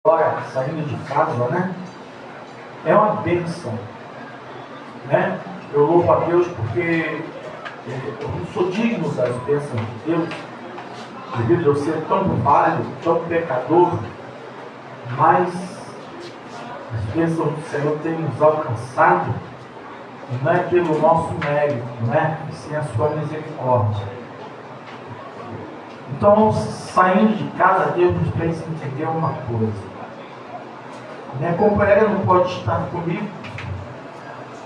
agora saindo de casa, né? É uma bênção, né? Eu louvo a Deus porque eu não sou digno das bênçãos de Deus, devido a eu ser tão falho, tão pecador, mas as bênçãos do Senhor têm nos alcançado, não é pelo nosso mérito, né? E sim a sua misericórdia. Então, saindo de casa, Deus nos fez entender uma coisa. Minha companheira não pode estar comigo,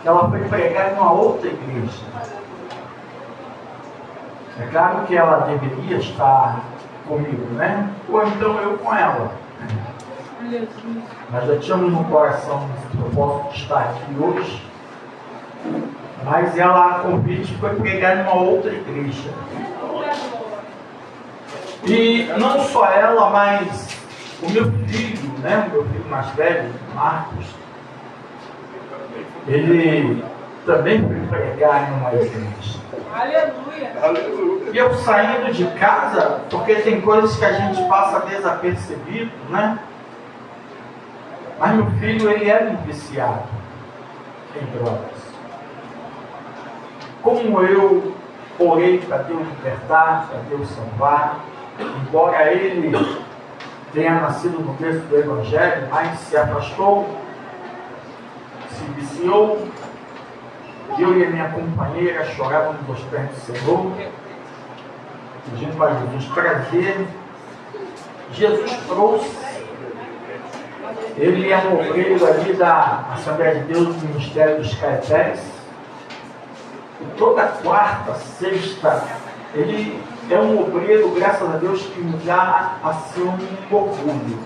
ela foi pregar em uma outra igreja. É claro que ela deveria estar comigo, né? Ou então eu com ela. Nós já tínhamos no coração esse propósito de estar aqui hoje, mas ela, a convite, foi pregar em uma outra igreja. E não só ela, mas o meu filho, né? O meu filho mais velho, Marcos, ele também foi pregar em uma igreja. Aleluia! E eu saindo de casa, porque tem coisas que a gente passa desapercebido, né? Mas meu filho, ele é um viciado em drogas. Como eu orei para Deus libertar, para Deus salvar, embora ele tenha nascido no berço do Evangelho, mas se afastou, se viciou. Eu e a minha companheira chorávamos aos pés do Senhor, pedindo para Jesus trazer. Jesus trouxe. Ele é um obreiro ali da Assembleia de Deus do Ministério dos Caetés. E toda quarta, sexta, ele é um obreiro, graças a Deus, que me dá assim um orgulho.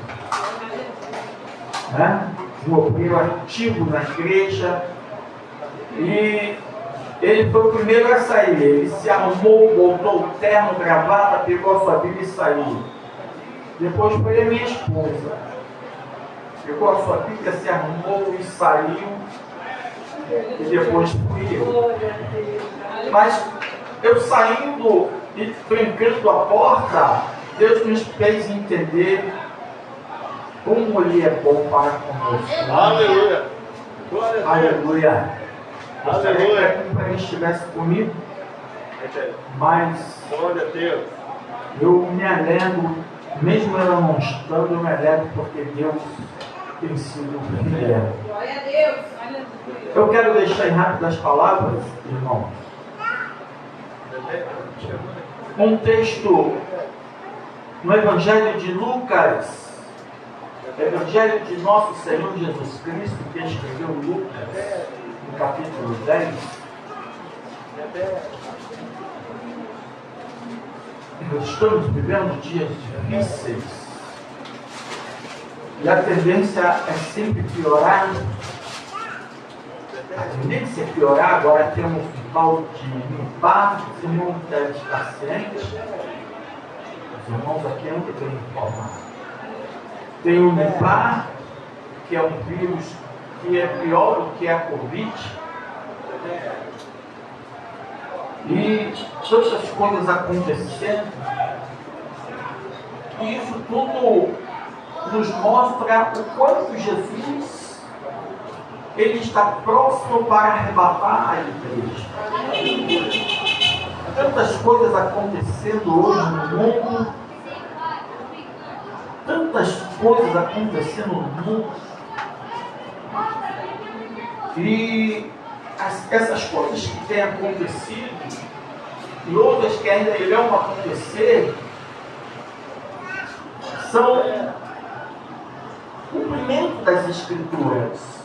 Né? Um obreiro ativo na igreja. E ele foi o primeiro a sair. Ele se arrumou, botou o terno, gravata, pegou a sua Bíblia e saiu. Depois foi a minha esposa. Pegou a sua Bíblia, se arrumou e saiu. E depois fui eu. Mas eu saindo e trancando a porta, Deus nos fez entender como Ele é bom para conosco. Aleluia! Aleluia! Gostaria que a companhia estivesse comigo, mas Glória a Deus! eu me alegro, mesmo ela não estando, eu me alegro porque Deus tem sido fiel. Glória a Deus! Eu quero deixar em rápidas palavras, irmãos, um texto no Evangelho de Lucas, Evangelho de Nosso Senhor Jesus Cristo, que escreveu Lucas, no capítulo 10. Nós estamos vivendo dias difíceis e a tendência é sempre piorar. A tendência é piorar. Agora temos um tal de limpar. Os irmãos devem estar cientes. Os irmãos aqui andam bem informados. Tem o limpar, que é um vírus que é pior do que a Covid. E tantas coisas acontecendo. E isso tudo nos mostra o quanto Jesus ele está próximo para arrebatar a igreja. Tantas coisas acontecendo hoje no mundo. Tantas coisas acontecendo no mundo. E essas coisas que têm acontecido e outras que ainda irão acontecer são cumprimento das Escrituras.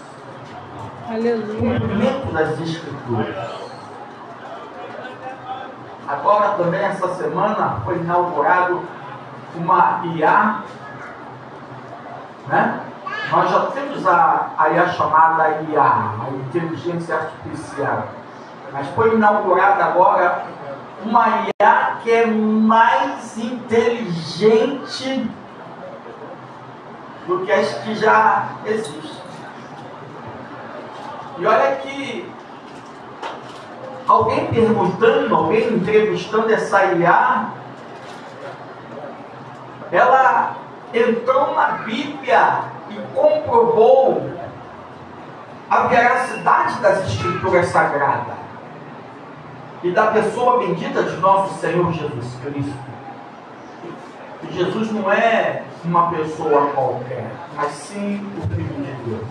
Aleluia! Cumprimento das Escrituras. Agora também essa semana foi inaugurado uma IA, né? Nós já temos a IA chamada IA, a Inteligência Artificial. Mas foi inaugurada agora uma IA que é mais inteligente do que as que já existem. E olha que alguém perguntando, alguém entrevistando essa IA, ela entrou na Bíblia e comprovou a veracidade das Escrituras Sagradas e da pessoa bendita de nosso Senhor Jesus Cristo. E Jesus não é uma pessoa qualquer, mas sim o Filho de Deus.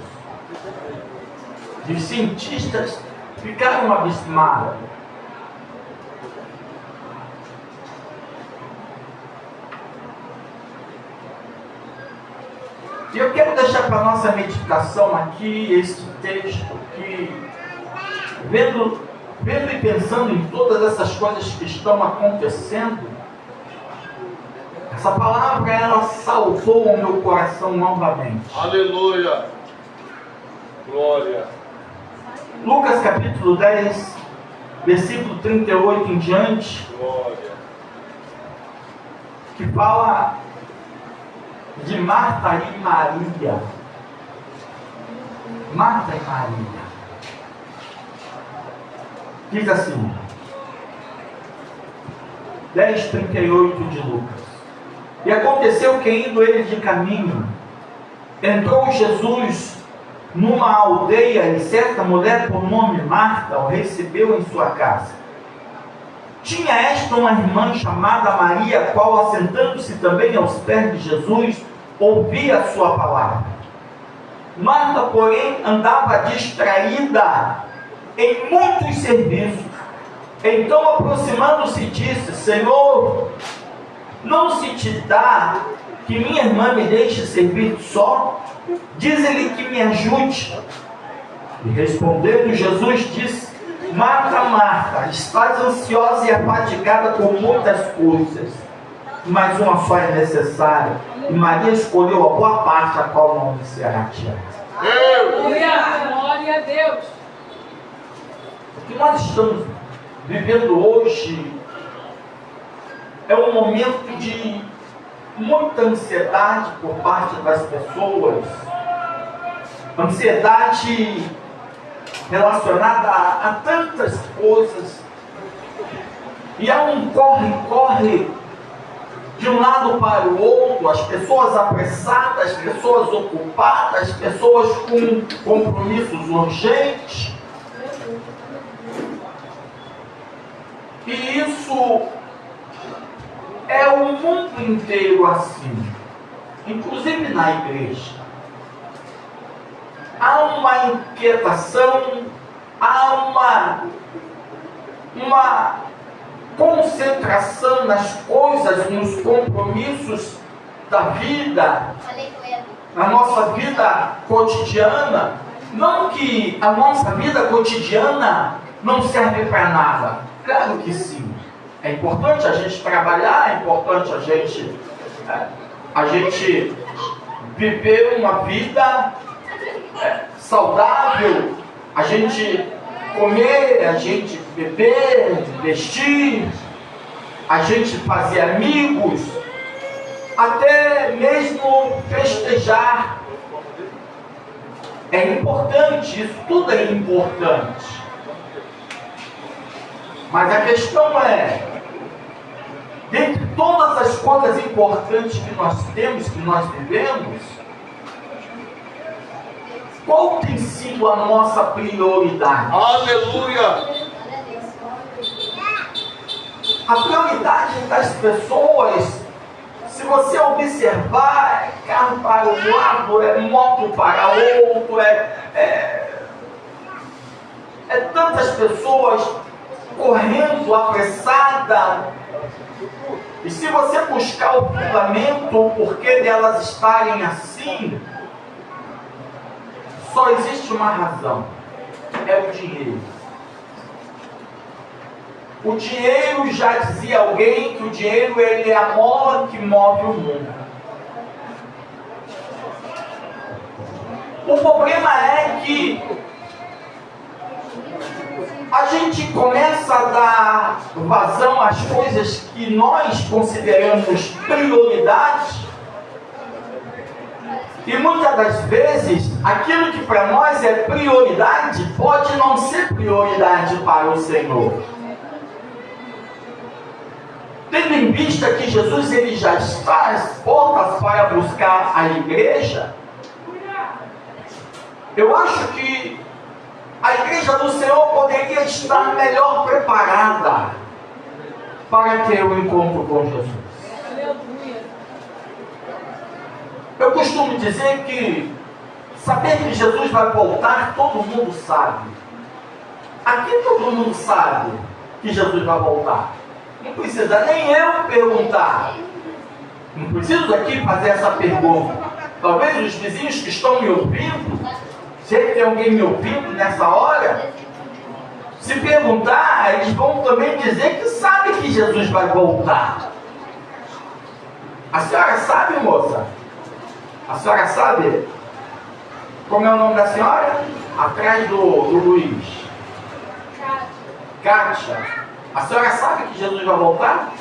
E os cientistas ficaram abismados. E eu quero deixar para a nossa meditação aqui esse texto que, vendo e pensando em todas essas coisas que estão acontecendo, essa palavra ela saltou o meu coração novamente. Aleluia! Glória! Lucas capítulo 10, versículo 38 em diante, Glória! que fala de Marta e Maria. Marta e Maria. Diz assim, 10:38 de Lucas. E aconteceu que, indo ele de caminho, entrou Jesus numa aldeia, e certa mulher por nome Marta o recebeu em sua casa. Tinha esta uma irmã chamada Maria, a qual, assentando-se também aos pés de Jesus, ouvia a sua palavra. Marta, porém, andava distraída em muitos serviços. Então, aproximando-se, disse: Senhor, não se te dá que minha irmã me deixe servir só? Diz-lhe que me ajude. E respondendo, Jesus disse: Marta, Marta, estás ansiosa e afadigada com muitas coisas, mas uma só é necessária, e Maria escolheu a boa parte, a qual não lhe será tirada. Glória a Deus. O que nós estamos vivendo hoje é um momento de muita ansiedade por parte das pessoas, ansiedade relacionada a tantas coisas, e há um corre-corre de um lado para o outro, as pessoas apressadas, as pessoas ocupadas, as pessoas com compromissos urgentes, e isso é o mundo inteiro assim, inclusive na igreja. Há uma inquietação, há uma concentração nas coisas, nos compromissos da vida, na nossa vida cotidiana. Não que a nossa vida cotidiana não serve para nada, claro que sim. É importante a gente trabalhar, é importante a gente viver uma vida saudável, a gente comer, a gente beber, vestir, a gente fazer amigos, até mesmo festejar. É importante, isso tudo é importante. Mas a questão é, dentre todas as coisas importantes que nós temos, que nós vivemos, qual tem sido a nossa prioridade? Aleluia! A prioridade das pessoas, se você observar, é carro para um lado, é moto para outro, é tantas pessoas correndo, apressada. E se você buscar o fundamento, o porquê delas estarem assim, só existe uma razão: é o dinheiro. O dinheiro, já dizia alguém, que o dinheiro ele é a mola que move o mundo. O problema é que a gente começa a dar vazão às coisas que nós consideramos prioridade, e muitas das vezes aquilo que para nós é prioridade pode não ser prioridade para o Senhor. Tendo em vista que Jesus ele já está às portas para vier buscar a igreja, eu acho que a igreja do Senhor poderia estar melhor preparada para ter o encontro com Jesus. Aleluia. Eu costumo dizer que saber que Jesus vai voltar, todo mundo sabe. Aqui todo mundo sabe que Jesus vai voltar. Não precisa nem eu perguntar. Não preciso aqui fazer essa pergunta. Talvez os vizinhos que estão me ouvindo, se tem alguém me ouvindo nessa hora, se perguntar, eles vão também dizer que sabe que Jesus vai voltar. A senhora sabe, moça? A senhora sabe? Como é o nome da senhora? Atrás do Luiz. Kátia. A senhora sabe que Jesus vai voltar?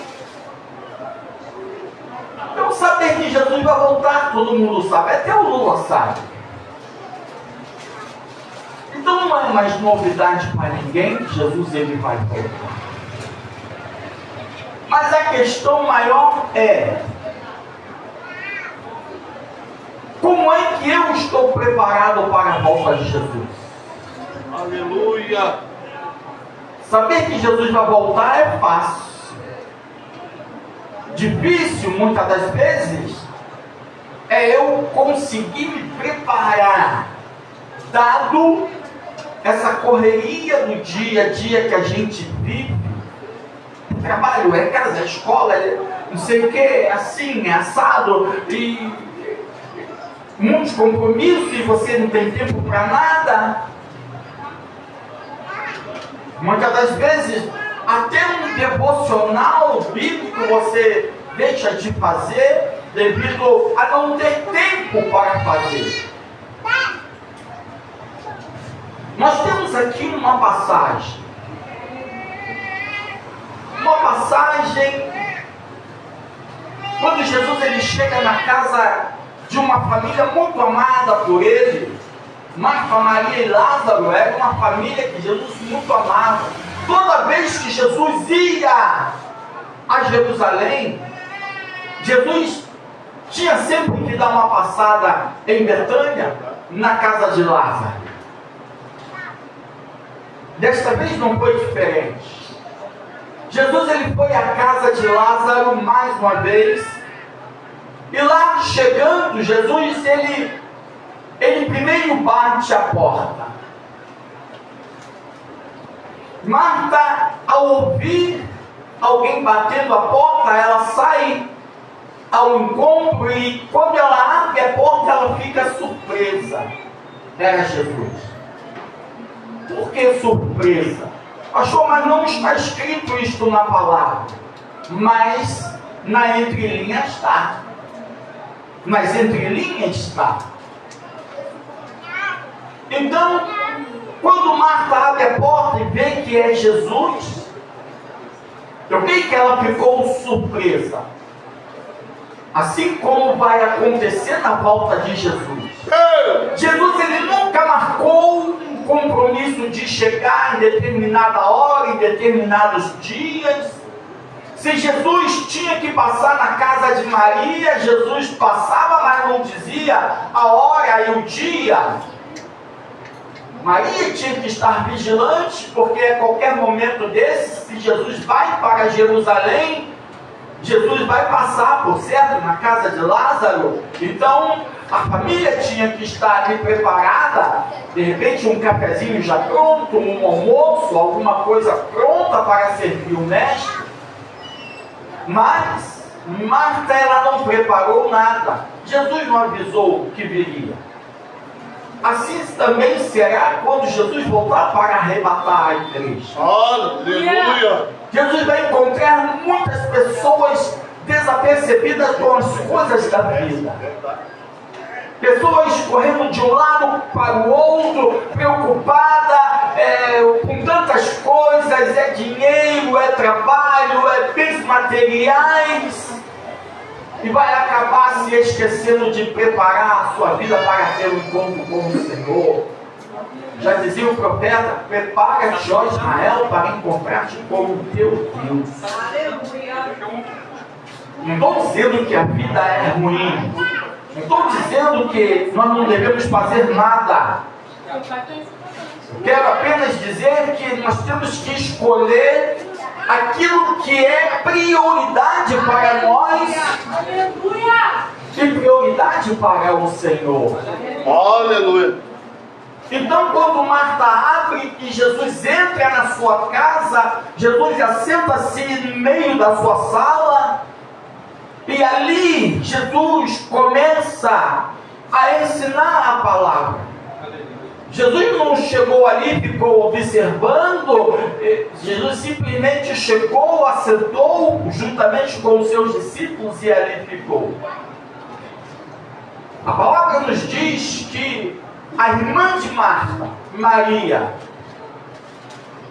Então saber que Jesus vai voltar, todo mundo sabe. Até o Lula sabe. Então não é mais novidade para ninguém que Jesus ele vai voltar. Mas a questão maior é: como é que eu estou preparado para a volta de Jesus? Aleluia. Saber que Jesus vai voltar é fácil. Difícil, muitas das vezes, é eu conseguir me preparar, dado essa correria do dia a dia que a gente vive. Trabalho, é casa, é escola, é não sei o que, assim, é assado, e muitos compromissos, e você não tem tempo para nada. Muitas das vezes, até um devocional bíblico você deixa de fazer devido a não ter tempo para fazer. Nós temos aqui uma passagem. Uma passagem quando Jesus ele chega na casa de uma família muito amada por ele. Marta, Maria e Lázaro era uma família que Jesus muito amava. Toda vez que Jesus ia a Jerusalém, Jesus tinha sempre que dar uma passada em Betânia, na casa de Lázaro. Desta vez não foi diferente. Jesus ele foi à casa de Lázaro mais uma vez. E lá chegando, Jesus ele primeiro bate a porta. Marta, ao ouvir alguém batendo a porta, ela sai ao encontro e quando ela abre a porta, ela fica surpresa. Era Jesus. Por que surpresa? Pastor, mas não está escrito isto na palavra. Mas na entrelinha está. Nas entrelinhas está. Então, quando Marta abre a porta e vê que é Jesus, eu creio que ela ficou surpresa. Assim como vai acontecer na volta de Jesus. Jesus ele nunca marcou um compromisso de chegar em determinada hora, em determinados dias. Se Jesus tinha que passar na casa de Maria, Jesus passava, mas não dizia a hora e o dia. Maria tinha que estar vigilante, porque a qualquer momento desse, se Jesus vai para Jerusalém, Jesus vai passar, por certo, na casa de Lázaro. Então, a família tinha que estar ali preparada, de repente um cafezinho já pronto, um almoço, alguma coisa pronta para servir o mestre. Mas Marta ela não preparou nada. Jesus não avisou que viria. Assim também será quando Jesus voltar para arrebatar a igreja. Aleluia. Jesus vai encontrar muitas pessoas desapercebidas com as coisas da vida. Pessoas correndo de um lado para o outro, preocupada com tantas coisas, é dinheiro, é trabalho, é bens materiais, e vai acabar se esquecendo de preparar a sua vida para ter um encontro com o Senhor. Já dizia o profeta: prepara-te, ó Israel, para encontrar-te com o teu Deus. Não estou dizendo que a vida é ruim. dizendo que nós não devemos fazer nada. Quero apenas dizer que nós temos que escolher aquilo que é prioridade para nós e prioridade para o Senhor. Aleluia. Então, quando Marta abre e Jesus entra na sua casa, Jesus assenta-se no meio da sua sala, e ali Jesus começa a ensinar a palavra. Jesus não chegou ali e ficou observando, Jesus simplesmente chegou, assentou juntamente com os seus discípulos e ali ficou. A palavra nos diz que a irmã de Marta, Maria,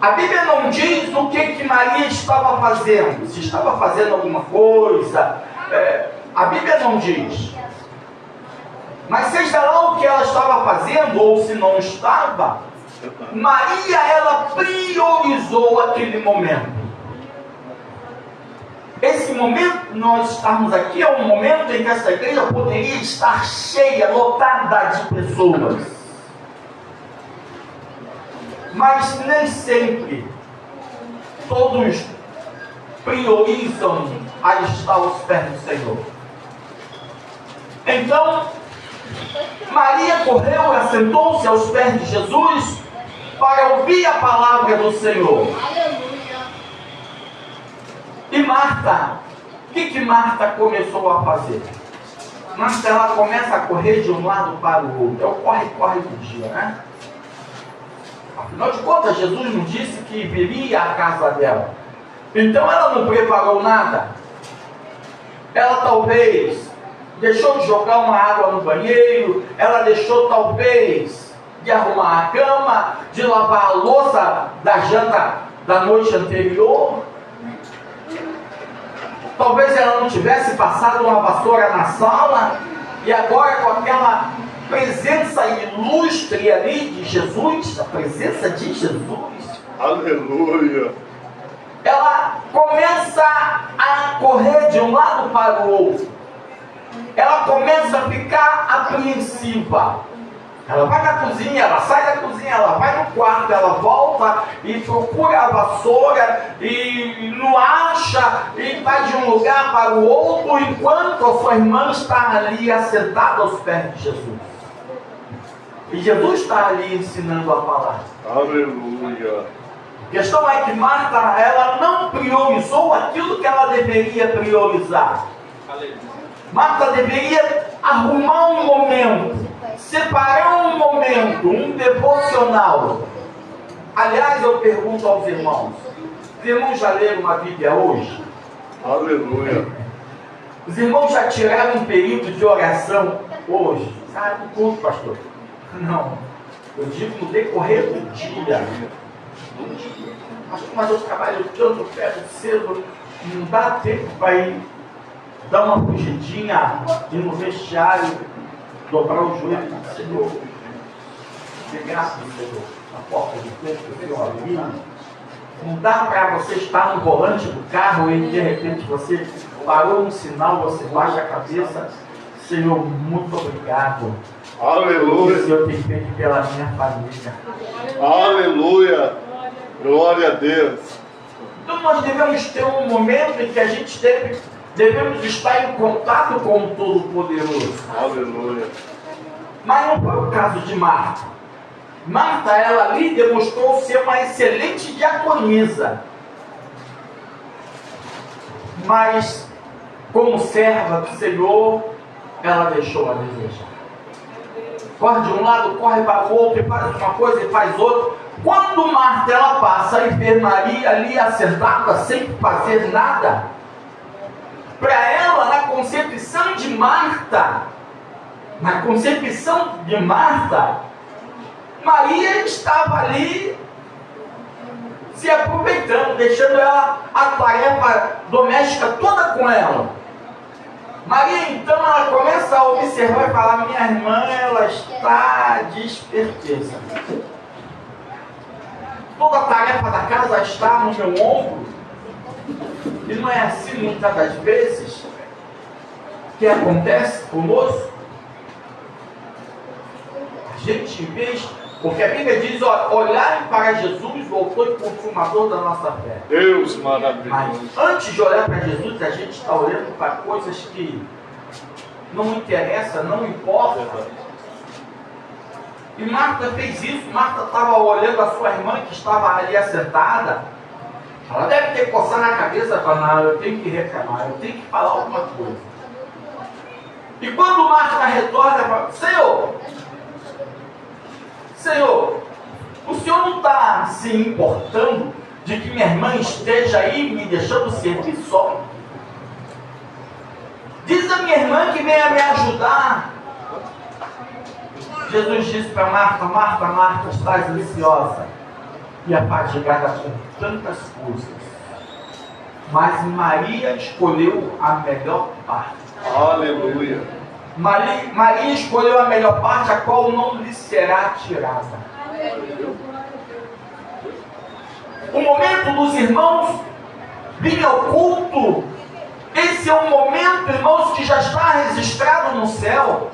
a Bíblia não diz o que Maria estava fazendo, se estava fazendo alguma coisa, a Bíblia não diz. Mas seja lá o que ela estava fazendo, ou se não estava, Maria, ela priorizou aquele momento. Esse momento, nós estamos aqui, é um momento em que essa igreja poderia estar cheia, lotada de pessoas. Mas nem sempre todos priorizam a estar aos pés do Senhor. Então, Maria correu e assentou-se aos pés de Jesus para ouvir a palavra do Senhor. E Marta, o que Marta começou a fazer? Marta, ela começa a correr de um lado para o outro. É o corre-corre do dia, né? Afinal de contas, Jesus não disse que viria à casa dela. Então ela não preparou nada. Ela talvez deixou de jogar uma água no banheiro. Ela deixou talvez de arrumar a cama, de lavar a louça da janta da noite anterior. Talvez ela não tivesse passado uma vassoura na sala, e agora com aquela presença ilustre ali de Jesus, a presença de Jesus, Aleluia. ela começa a correr de um lado para o outro. Ela começa a ficar apreensiva. Ela vai na cozinha, ela sai da cozinha, ela vai no quarto, ela volta e procura a vassoura e não acha, e vai de um lugar para o outro, enquanto a sua irmã está ali assentada aos pés de Jesus. E Jesus está ali ensinando a palavra. Aleluia. A questão é que Marta, ela não priorizou aquilo que ela deveria priorizar. Marta deveria arrumar um momento, separar um momento, um devocional. Aliás, eu pergunto aos irmãos: os irmãos já leram uma Bíblia hoje? Aleluia. Os irmãos já tiraram um período de oração hoje? Ah, no culto, pastor. Não, eu digo no decorrer do dia. Mas eu trabalho tanto, pego cedo, não dá tempo para ir dar uma fugidinha, ir no vestiário, dobrar o joelho e dizer: Senhor, de graça, Senhor, na porta do tempo, Senhor, ali. Não dá para você estar no volante do carro e de repente você parou no sinal, você baixa a cabeça: Senhor, muito obrigado. Aleluia. O Senhor tem feito pela minha família. Aleluia. Glória a Deus. Então nós devemos ter um momento em que a gente devemos estar em contato com o Todo-Poderoso. Aleluia. Mas não foi o caso de Marta. Marta, ela ali demonstrou ser uma excelente diaconisa. Mas, como serva do Senhor, ela deixou a desejar. Corre de um lado, corre para o outro, e faz uma coisa e faz outra. Quando Marta, ela passa e vê Maria ali assentada, sem fazer nada, para ela, na concepção de Marta, Maria estava ali se aproveitando, deixando ela a tarefa doméstica toda com ela. Maria, então, ela começa a observar e falar: minha irmã, ela está de esperteza. Toda a tarefa da casa está no meu ombro. E não é assim muitas das vezes que acontece conosco. gente, em vez, porque a Bíblia diz, ó, olharem para Jesus, o autor e consumador da nossa fé. Deus Mas maravilhoso. antes de olhar para Jesus, a gente está olhando para coisas que não interessam, não importam. E Marta fez isso. Marta estava olhando a sua irmã que estava ali assentada. Ela deve ter coçado na cabeça e falado, não, eu tenho que reclamar, eu tenho que falar alguma coisa. E quando Marta retorna, ela fala, Senhor, o Senhor não está se importando de que minha irmã esteja aí me deixando servir só? Diz a minha irmã que venha me ajudar. Jesus disse para Marta, Marta, estás ansiosa e afadigada com tantas coisas, mas Maria escolheu a melhor parte. Aleluia. Maria escolheu a melhor parte, a qual não lhe será tirada. O momento dos irmãos vir ao culto, esse é um momento, irmãos, que já está registrado no céu.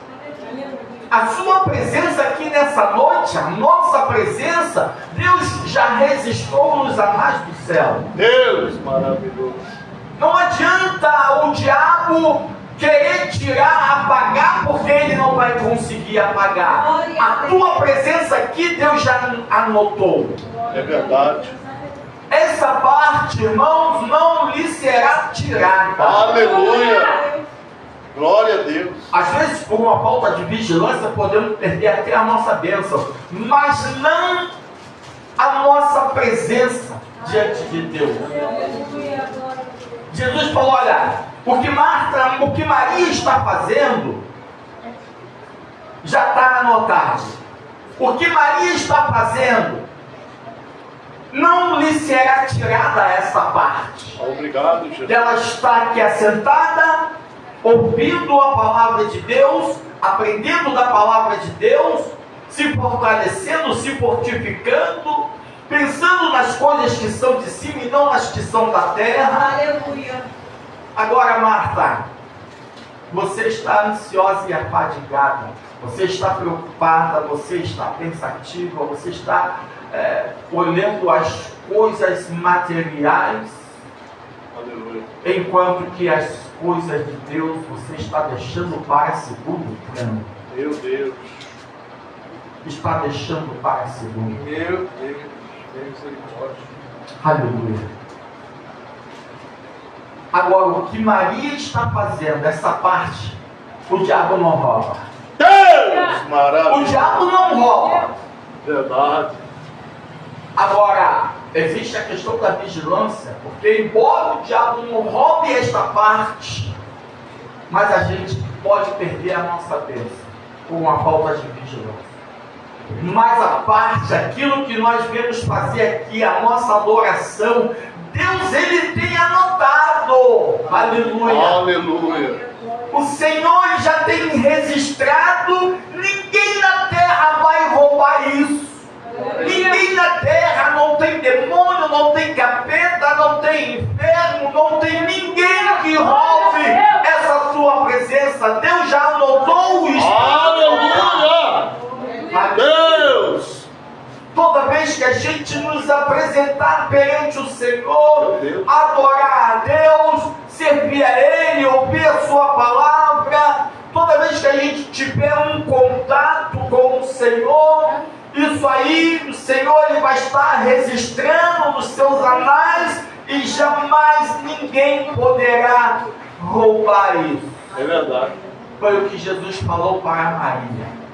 A sua presença aqui nessa noite, a nossa presença, Deus já registrou nos anais do céu. Deus maravilhoso. Não adianta o diabo querer tirar, apagar, porque ele não vai conseguir apagar. A tua presença aqui, Deus já anotou. É verdade. Essa parte, irmãos, não lhe será tirada. Aleluia. Glória a Deus. Às vezes, por uma falta de vigilância, podemos perder até a nossa bênção, mas não a nossa presença diante de Deus. Jesus falou, olha, o que Maria está fazendo, já está anotado. O que Maria está fazendo, não lhe será tirada essa parte. Obrigado, Jesus. Ela está aqui assentada, ouvindo a palavra de Deus, aprendendo da palavra de Deus, se fortalecendo, se fortificando, pensando nas coisas que são de cima e não nas que são da terra. Aleluia. Agora, Marta, você está ansiosa e afadigada, você está preocupada, você está pensativa, você está olhando as coisas materiais, Aleluia. enquanto que as coisas de Deus você está deixando para segundo plano. Meu Deus. Está deixando para segundo. Meu Deus. Misericórdia. Aleluia. Agora, o que Maria está fazendo, essa parte, o diabo não rouba. Deus O maravilhoso. diabo não rouba. Verdade. Agora, existe a questão da vigilância, porque embora o diabo não roube esta parte, mas a gente pode perder a nossa bênção por uma falta de vigilância. Mas a parte, aquilo que nós viemos fazer aqui, a nossa adoração, Deus, Ele tem anotado. Aleluia. Aleluia. O Senhor já tem registrado, ninguém na terra vai roubar isso. Ninguém na terra, não tem demônio, não tem capeta, não tem inferno, não tem ninguém que roube essa sua presença. Deus já anotou isso. Aleluia. Deus. Toda vez que a gente nos apresentar perante o Senhor, adorar a Deus, servir a Ele, ouvir a sua palavra, toda vez que a gente tiver um contato com o Senhor, isso aí, o Senhor, Ele vai estar registrando nos seus anais e jamais ninguém poderá roubar isso. É verdade. Foi o que Jesus falou para Maria.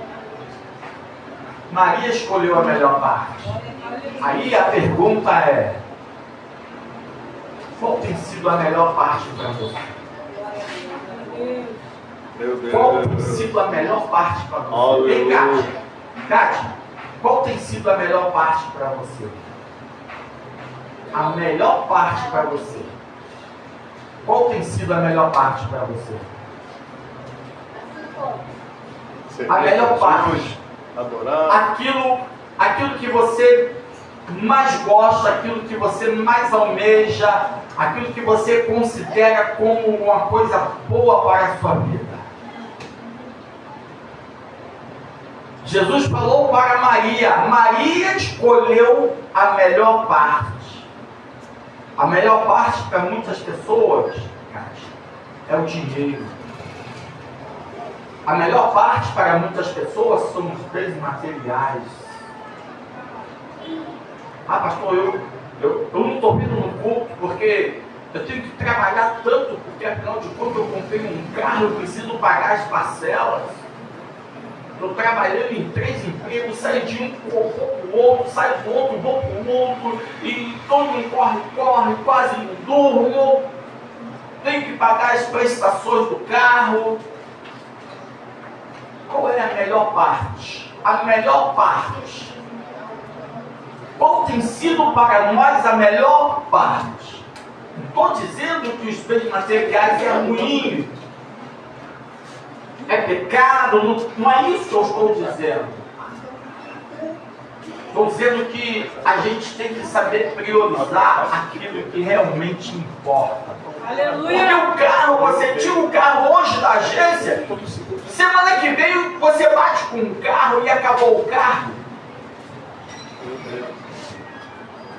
Maria escolheu a melhor parte. Aí a pergunta é: qual tem sido a melhor parte para você? Meu Deus. Qual tem sido a melhor parte para você? Vem cá, Cátia, qual tem sido a melhor parte para você? A melhor parte para você. Qual tem sido a melhor parte para você? A melhor parte. Adorar. Aquilo que você mais gosta, aquilo que você mais almeja, aquilo que você considera como uma coisa boa para a sua vida. Jesus falou para Maria. Maria escolheu a melhor parte. A melhor parte para muitas pessoas, é o dinheiro. A melhor parte para muitas pessoas são os bens materiais. Ah, pastor, eu não estou vindo no culto porque eu tenho que trabalhar tanto, porque afinal de contas eu comprei um carro, eu preciso pagar as parcelas. Estou trabalhando em 3 empregos, saio de um, vou para o outro, saio do outro, vou para o outro, e todo mundo corre, quase não durmo, tenho que pagar as prestações do carro. Qual é a melhor parte? A melhor parte. Qual tem sido para nós a melhor parte? Não estou dizendo que os bens materiais é ruim, é pecado, não é isso que eu estou dizendo. Estou dizendo que a gente tem que saber priorizar aquilo que realmente importa. Aleluia. Porque o carro, você tira o carro hoje da agência, semana que vem você bate com o carro e acabou o carro.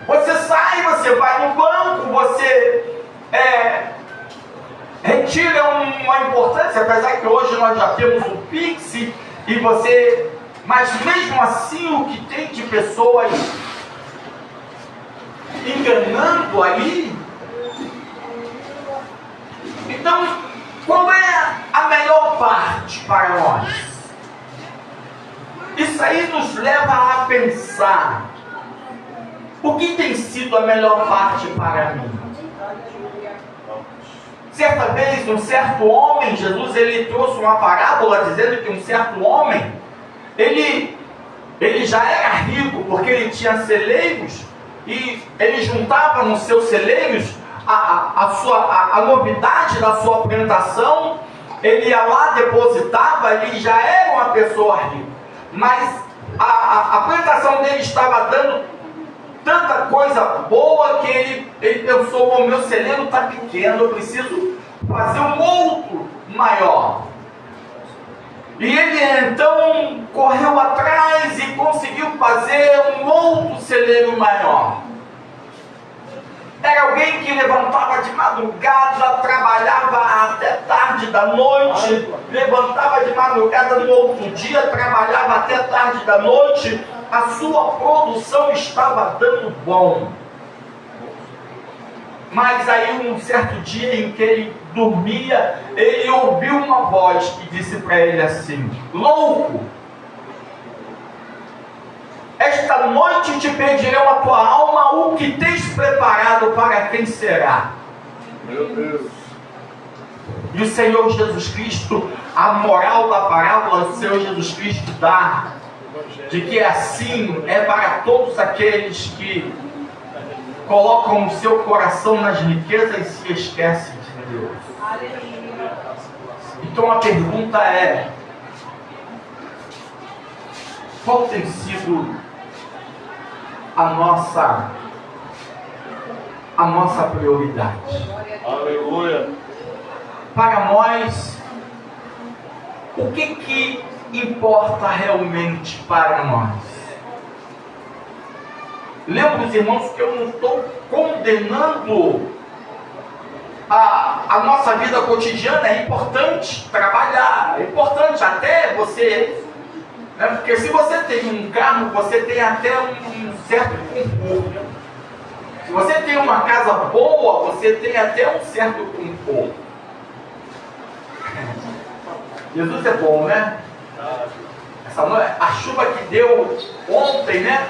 Você sai, você vai no banco, você retira uma importância, apesar que hoje nós já temos o Pix e você... Mas mesmo assim o que tem de pessoas enganando ali. Então, qual é a melhor parte para nós? Isso aí nos leva a pensar. O que tem sido a melhor parte para mim? Certa vez, um certo homem, Jesus ele trouxe uma parábola dizendo que um certo homem, ele já era rico porque ele tinha celeiros e ele juntava nos seus celeiros a novidade da sua plantação, ele ia lá, depositava, ele já era uma pessoa rica, mas a plantação dele estava dando tanta coisa boa que ele pensou, o meu celeiro está pequeno, eu preciso fazer um outro maior. E ele então correu atrás e conseguiu fazer um outro celeiro maior. Era alguém que levantava de madrugada, trabalhava até tarde da noite, levantava de madrugada no outro dia, trabalhava até tarde da noite, a sua produção estava dando bom. Mas aí um certo dia em que ele dormia, ele ouviu uma voz que disse para ele assim: louco, esta noite te pedirão a tua alma, o que tens preparado para quem será? Meu Deus. E o Senhor Jesus Cristo, a moral da parábola, o Senhor Jesus Cristo dá, de que assim é para todos aqueles que colocam o seu coração nas riquezas e se esquecem de Deus. Então a pergunta é: qual tem sido a nossa prioridade? Aleluia. Para nós, o que importa realmente para nós? Lembro, os irmãos, que eu não estou condenando a nossa vida cotidiana. É importante trabalhar, é importante até você, né? Porque se você tem um carro, você tem até um certo conforto. Se você tem uma casa boa, você tem até um certo conforto. Jesus é bom, né? Essa noite, a chuva que deu ontem, né?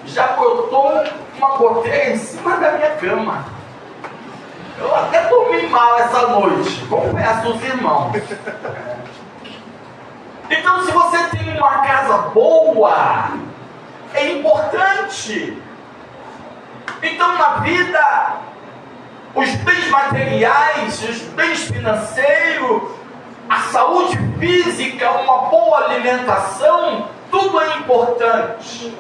Já botou uma goteira em cima da minha cama. Eu até dormi mal essa noite, confesso aos irmãos. Então, se você tem uma casa boa, é importante. Então, na vida, os bens materiais, os bens financeiros, a saúde física, uma boa alimentação, tudo é importante.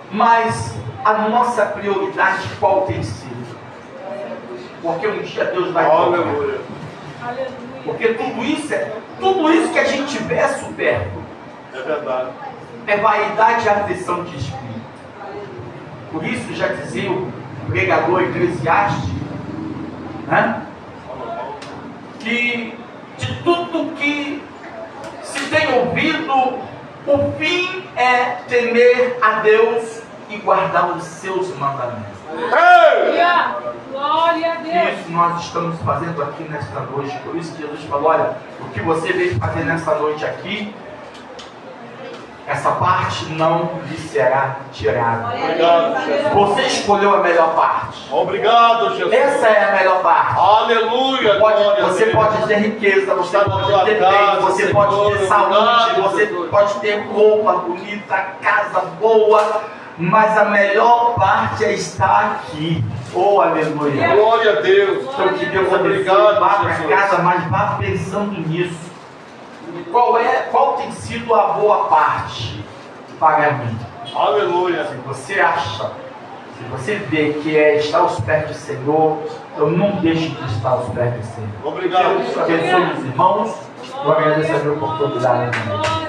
Mas a nossa prioridade qual tem sido? Porque um dia Deus vai cobrar. Aleluia. Porque tudo isso que a gente vê é supérfluo. É verdade. É vaidade e aflição de espírito. Por isso já dizia o pregador Eclesiastes, né? Que de tudo que se tem ouvido, o fim é temer a Deus e guardar os seus mandamentos. Aleluia. Glória a Deus. Isso nós estamos fazendo aqui nesta noite. Por isso que Jesus falou, olha, o que você veio fazer nesta noite aqui, essa parte não lhe será tirada. Obrigado, Jesus. Você escolheu a melhor parte. Obrigado, Jesus. Essa é a melhor parte. Aleluia. glória a Você Deus. pode ter riqueza, você Está na pode tua ter casa, bem, você Senhor. pode ter saúde, Obrigado, você Jesus. pode ter roupa bonita, casa boa, mas a melhor parte é estar aqui. Oh, aleluia. Glória a Deus. Então que Deus abençoe, Obrigado, vá para Jesus. casa, mas vá pensando nisso. Qual tem sido a boa parte para mim? Aleluia. Se você acha, se você vê que é estar aos pés do Senhor, então não deixe de estar aos pés do Senhor. Obrigado. Deus abençoe os irmãos. Eu agradeço a minha oportunidade. Glória